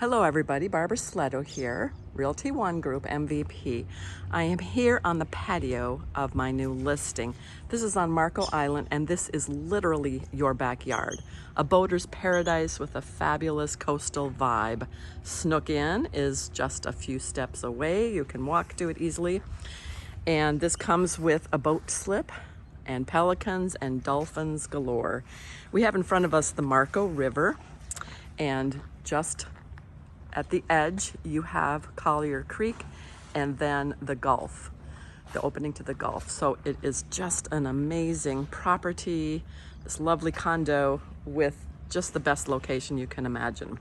Hello everybody, Barbara Sletto here, Realty One Group MVP. I am here on the patio of my new listing. This is on Marco Island and this is literally your backyard. A boater's paradise with a fabulous coastal vibe. Snook Inn is just a few steps away. You can walk to it easily. And this comes with a boat slip and pelicans and dolphins galore. We have in front of us the Marco River, and just at the edge, you have Collier Creek and then the Gulf, the opening to the Gulf. So it is just an amazing property, this lovely condo with just the best location you can imagine.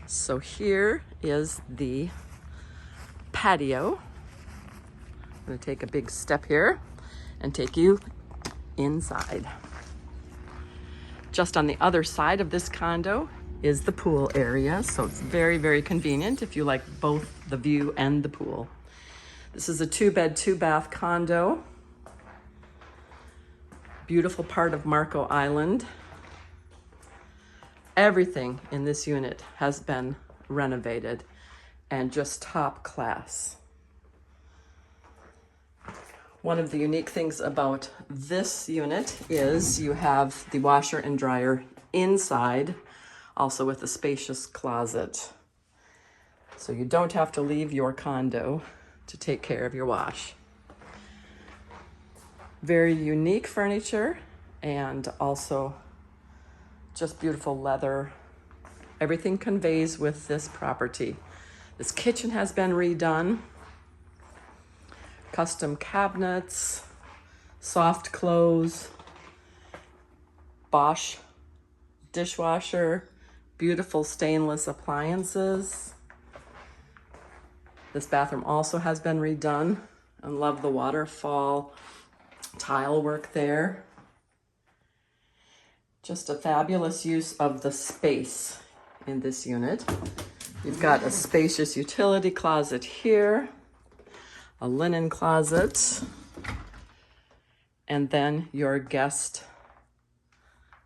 So here is the patio. I'm gonna take a big step here and take you inside. Just on the other side of this condo is the pool area, so it's very, very convenient if you like both the view and the pool. This is a 2-bed, 2-bath condo. Beautiful part of Marco Island. Everything in this unit has been renovated and just top class. One of the unique things about this unit is you have the washer and dryer inside, also with a spacious closet. So you don't have to leave your condo to take care of your wash. Very unique furniture and also just beautiful leather. Everything conveys with this property. This kitchen has been redone. Custom cabinets, soft close, Bosch dishwasher, beautiful stainless appliances. This bathroom also has been redone. I love the waterfall tile work there. Just a fabulous use of the space in this unit. You've got a spacious utility closet here, a linen closet, and then your guest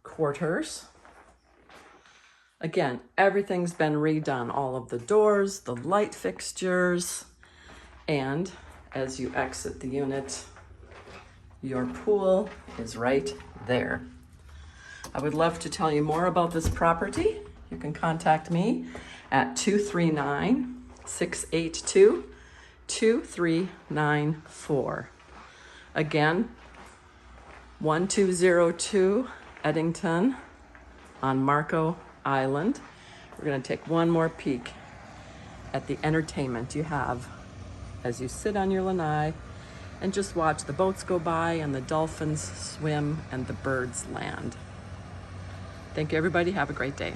quarters. Again, everything's been redone. All of the doors, the light fixtures, and as you exit the unit, your pool is right there. I would love to tell you more about this property. You can contact me at 239-682-2394. Again, 1202 Eddington on Marco Island. We're going to take one more peek at the entertainment you have as you sit on your lanai and just watch the boats go by and the dolphins swim and the birds land. Thank you, everybody. Have a great day.